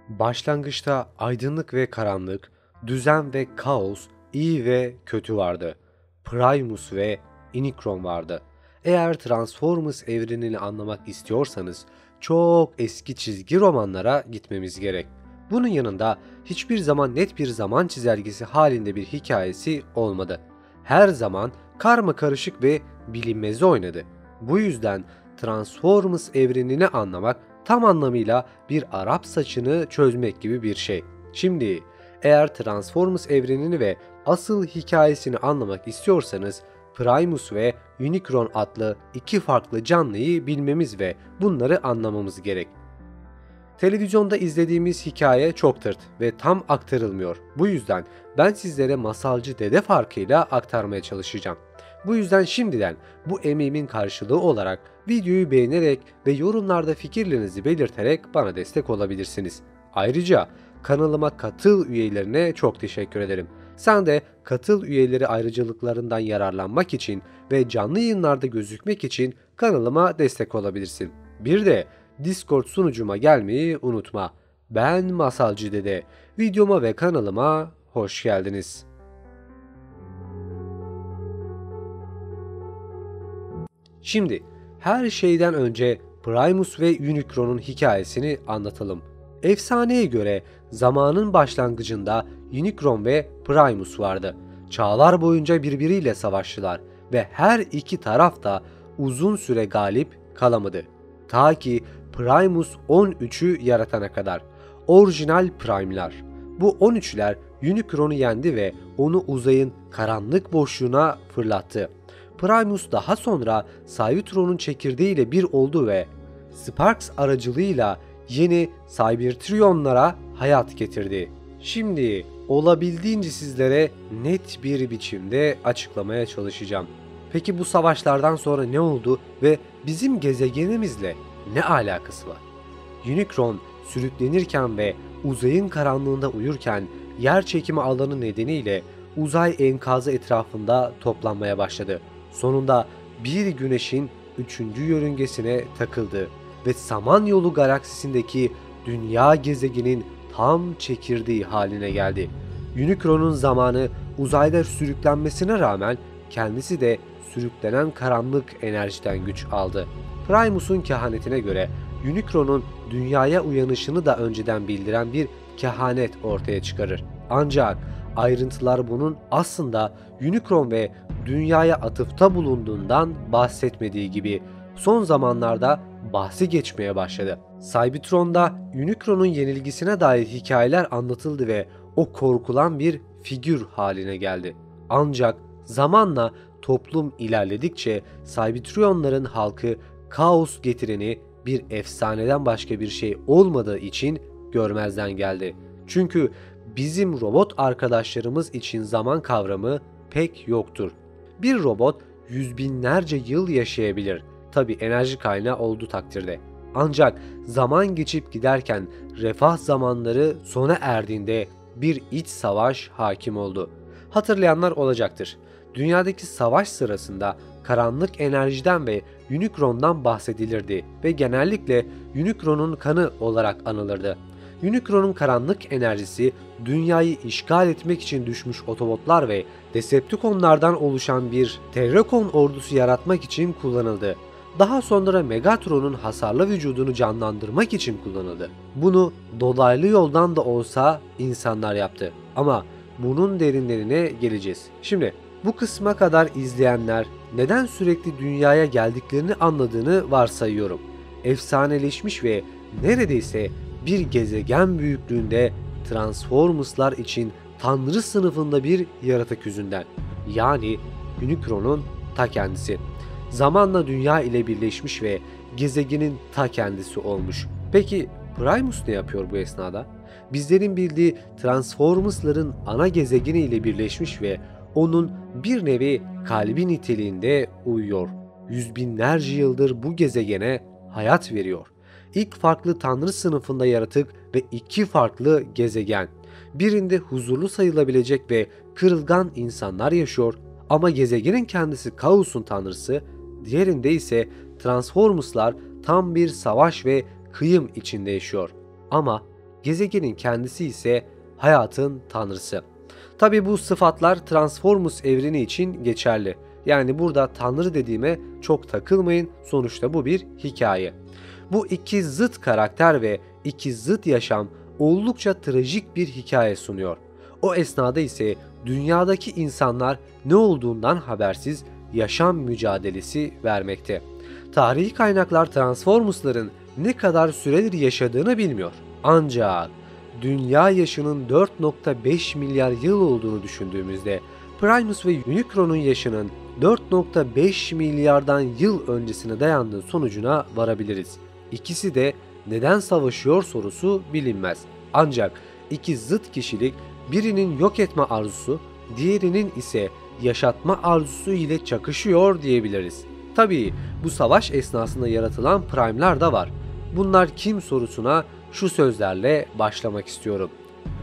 Başlangıçta aydınlık ve karanlık, düzen ve kaos, iyi ve kötü vardı. Primus ve Unicron vardı. Eğer Transformers evrenini anlamak istiyorsanız çok eski çizgi romanlara gitmemiz gerek. Bunun yanında hiçbir zaman net bir zaman çizelgesi halinde bir hikayesi olmadı. Her zaman karma karışık ve bilinmezi oynadı. Bu yüzden Transformers evrenini anlamak tam anlamıyla bir Arap saçını çözmek gibi bir şey. Şimdi eğer Transformers evrenini ve asıl hikayesini anlamak istiyorsanız Primus ve Unicron adlı iki farklı canlıyı bilmemiz ve bunları anlamamız gerek. Televizyonda izlediğimiz hikaye çok tırt ve tam aktarılmıyor. Bu yüzden ben sizlere masalcı dede farkıyla aktarmaya çalışacağım. Bu yüzden şimdiden bu emeğimin karşılığı olarak videoyu beğenerek ve yorumlarda fikirlerinizi belirterek bana destek olabilirsiniz. Ayrıca kanalıma katıl üyelerine çok teşekkür ederim. Sen de katıl üyeleri ayrıcalıklarından yararlanmak için ve canlı yayınlarda gözükmek için kanalıma destek olabilirsin. Bir de Discord sunucuma gelmeyi unutma. Ben Masalcı Dede. Videoma ve kanalıma hoş geldiniz. Şimdi her şeyden önce Primus ve Unicron'un hikayesini anlatalım. Efsaneye göre zamanın başlangıcında Unicron ve Primus vardı. Çağlar boyunca birbiriyle savaştılar ve her iki taraf da uzun süre galip kalamadı. Ta ki Primus 13'ü yaratana kadar. Orijinal Prime'lar. Bu 13'ler Unicron'u yendi ve onu uzayın karanlık boşluğuna fırlattı. Primus daha sonra Cybertron'un çekirdeğiyle bir oldu ve Sparks aracılığıyla yeni Cybertrion'lara hayat getirdi. Şimdi olabildiğince sizlere net bir biçimde açıklamaya çalışacağım. Peki bu savaşlardan sonra ne oldu ve bizim gezegenimizle ne alakası var? Unicron sürüklenirken ve uzayın karanlığında uyurken yer çekimi alanı nedeniyle uzay enkazı etrafında toplanmaya başladı. Sonunda bir güneşin 3. yörüngesine takıldı ve Samanyolu galaksisindeki dünya gezegenin tam çekirdeği haline geldi. Unicron'un zamanı uzayda sürüklenmesine rağmen kendisi de sürüklenen karanlık enerjiden güç aldı. Primus'un kehanetine göre Unicron'un dünyaya uyanışını da önceden bildiren bir kehanet ortaya çıkarır. Ancak ayrıntılar bunun aslında Unicron ve dünyaya atıfta bulunduğundan bahsetmediği gibi son zamanlarda bahsi geçmeye başladı. Cybertron'da Unicron'un yenilgisine dair hikayeler anlatıldı ve o korkulan bir figür haline geldi. Ancak zamanla toplum ilerledikçe Cybertron'ların halkı kaos getireni bir efsaneden başka bir şey olmadığı için görmezden geldi. Çünkü bizim robot arkadaşlarımız için zaman kavramı pek yoktur. Bir robot yüz binlerce yıl yaşayabilir. Tabi enerji kaynağı olduğu takdirde. Ancak zaman geçip giderken refah zamanları sona erdiğinde bir iç savaş hakim oldu. Hatırlayanlar olacaktır. Dünyadaki savaş sırasında karanlık enerjiden ve Unicron'dan bahsedilirdi ve genellikle Unicron'un kanı olarak anılırdı. Unicron'un karanlık enerjisi dünyayı işgal etmek için düşmüş Autobotlar ve Decepticonlardan oluşan bir Terracon ordusu yaratmak için kullanıldı. Daha sonra Megatron'un hasarlı vücudunu canlandırmak için kullanıldı. Bunu dolaylı yoldan da olsa insanlar yaptı. Ama bunun derinlerine geleceğiz. Şimdi bu kısma kadar izleyenler neden sürekli dünyaya geldiklerini anladığını varsayıyorum. Efsaneleşmiş ve neredeyse bir gezegen büyüklüğünde Transformers'lar için tanrı sınıfında bir yaratık yüzünden. Yani Unicron'un ta kendisi. Zamanla dünya ile birleşmiş ve gezegenin ta kendisi olmuş. Peki Primus ne yapıyor bu esnada? Bizlerin bildiği Transformers'ların ana gezegeni ile birleşmiş ve onun bir nevi kalbi niteliğinde uyuyor. Yüz binlerce yıldır bu gezegene hayat veriyor. İlk farklı tanrı sınıfında yaratık ve iki farklı gezegen. Birinde huzurlu sayılabilecek ve kırılgan insanlar yaşıyor ama gezegenin kendisi kaosun tanrısı, diğerinde ise Transformers'lar tam bir savaş ve kıyım içinde yaşıyor. Ama gezegenin kendisi ise hayatın tanrısı. Tabi bu sıfatlar Transformers evreni için geçerli. Yani burada tanrı dediğime çok takılmayın, sonuçta bu bir hikaye. Bu iki zıt karakter ve iki zıt yaşam oldukça trajik bir hikaye sunuyor. O esnada ise dünyadaki insanlar ne olduğundan habersiz yaşam mücadelesi vermekte. Tarihi kaynaklar Transformers'ların ne kadar süredir yaşadığını bilmiyor. Ancak dünya yaşının 4,5 milyar yıl olduğunu düşündüğümüzde Primus ve Unicron'un yaşının 4,5 milyardan yıl öncesine dayandığı sonucuna varabiliriz. İkisi de neden savaşıyor sorusu bilinmez. Ancak iki zıt kişilik, birinin yok etme arzusu, diğerinin ise yaşatma arzusu ile çakışıyor diyebiliriz. Tabii bu savaş esnasında yaratılan prime'lar da var. Bunlar kim sorusuna şu sözlerle başlamak istiyorum.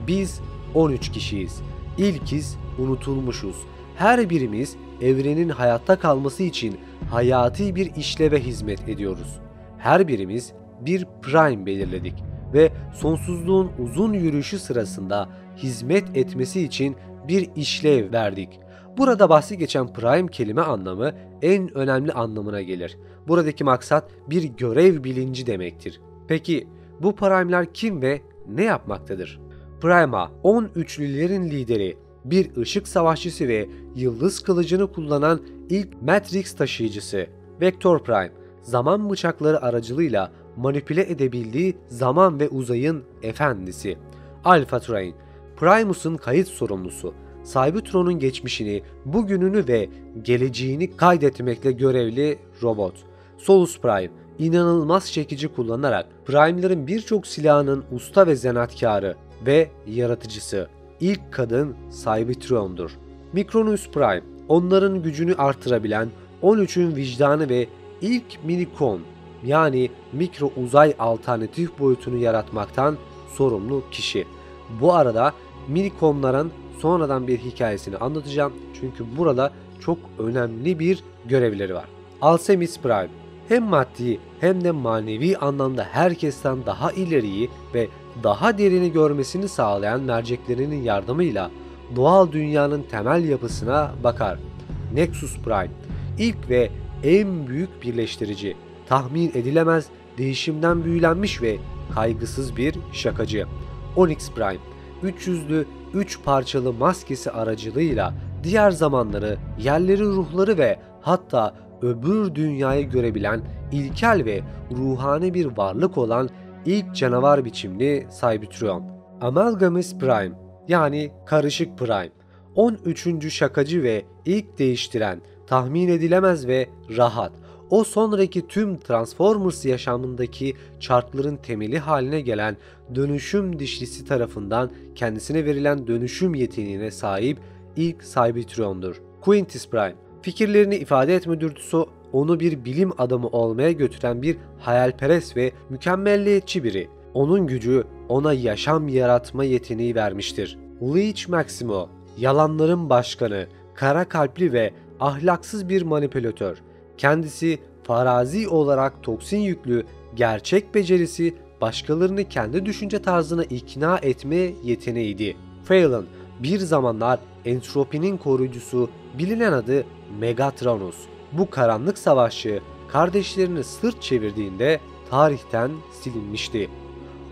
Biz 13 kişiyiz. İlkiz, unutulmuşuz. Her birimiz evrenin hayatta kalması için hayati bir işleve hizmet ediyoruz. Her birimiz bir prime belirledik ve sonsuzluğun uzun yürüyüşü sırasında hizmet etmesi için bir işlev verdik. Burada bahsi geçen prime kelime anlamı en önemli anlamına gelir. Buradaki maksat bir görev bilinci demektir. Peki bu prime'ler kim ve ne yapmaktadır? Prima, 13'lülerin lideri, bir ışık savaşçısı ve yıldız kılıcını kullanan ilk Matrix taşıyıcısı. Vector Prime, zaman bıçakları aracılığıyla manipüle edebildiği zaman ve uzayın efendisi. Alpha Train, Primus'un kayıt sorumlusu. Cybertron'un geçmişini, bugününü ve geleceğini kaydetmekle görevli robot. Solus Prime, inanılmaz çekici kullanarak Prime'ların birçok silahının usta ve zanatkarı ve yaratıcısı. İlk kadın Cybertron'dur. Micronus Prime, onların gücünü artırabilen 13'ün vicdanı ve ilk minikon, yani mikro uzay alternatif boyutunu yaratmaktan sorumlu kişi. Bu arada minikonların sonradan bir hikayesini anlatacağım çünkü burada çok önemli bir görevleri var. Alchemist Prime, hem maddi hem de manevi anlamda herkesten daha ileriyi ve daha derini görmesini sağlayan merceklerinin yardımıyla doğal dünyanın temel yapısına bakar. Nexus Prime, ilk ve en büyük birleştirici, tahmin edilemez, değişimden büyülenmiş ve kaygısız bir şakacı. Onyx Prime, 300'lü 3 parçalı maskesi aracılığıyla diğer zamanları, yerleri, ruhları ve hatta öbür dünyayı görebilen ilkel ve ruhani bir varlık olan ilk canavar biçimli Cybertron. Amalgamous Prime, yani karışık Prime, 13. şakacı ve ilk değiştiren, tahmin edilemez ve rahat. O sonraki tüm Transformers yaşamındaki çarkların temeli haline gelen dönüşüm dişlisi tarafından kendisine verilen dönüşüm yeteneğine sahip ilk Cybertron'dur. Quintus Prime, fikirlerini ifade etme dürtüsü onu bir bilim adamı olmaya götüren bir hayalperest ve mükemmelliyetçi biri. Onun gücü ona yaşam yaratma yeteneği vermiştir. Leech Maximo, yalanların başkanı, kara kalpli ve ahlaksız bir manipülatör. Kendisi farazi olarak toksin yüklü, gerçek becerisi başkalarını kendi düşünce tarzına ikna etme yeteneğiydi. Phelan, bir zamanlar entropinin koruyucusu, bilinen adı Megatronus. Bu karanlık savaşçı kardeşlerini sırt çevirdiğinde tarihten silinmişti.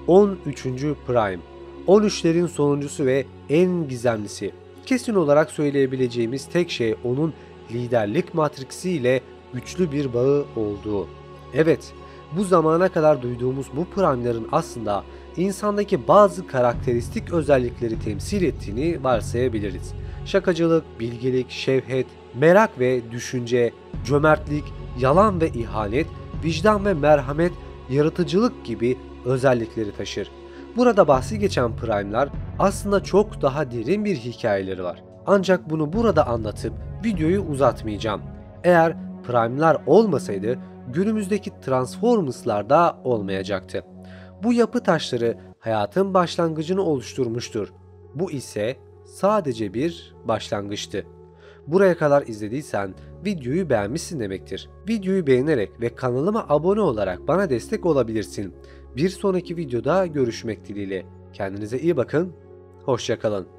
13. Prime, 13'lerin sonuncusu ve en gizemlisi. Kesin olarak söyleyebileceğimiz tek şey onun liderlik matriksi ile güçlü bir bağı olduğu. Evet, bu zamana kadar duyduğumuz bu prime'ların aslında insandaki bazı karakteristik özellikleri temsil ettiğini varsayabiliriz. Şakacılık, bilgelik, şevhet, merak ve düşünce, cömertlik, yalan ve ihanet, vicdan ve merhamet, yaratıcılık gibi özellikleri taşır. Burada bahsi geçen prime'lar aslında çok daha derin bir hikayeleri var. Ancak bunu burada anlatıp videoyu uzatmayacağım. Eğer prime'lar olmasaydı günümüzdeki Transformers'lar da olmayacaktı. Bu yapı taşları hayatın başlangıcını oluşturmuştur. Bu ise sadece bir başlangıçtı. Buraya kadar izlediysen videoyu beğenmişsin demektir. Videoyu beğenerek ve kanalıma abone olarak bana destek olabilirsin. Bir sonraki videoda görüşmek dileğiyle. Kendinize iyi bakın. Hoşça kalın.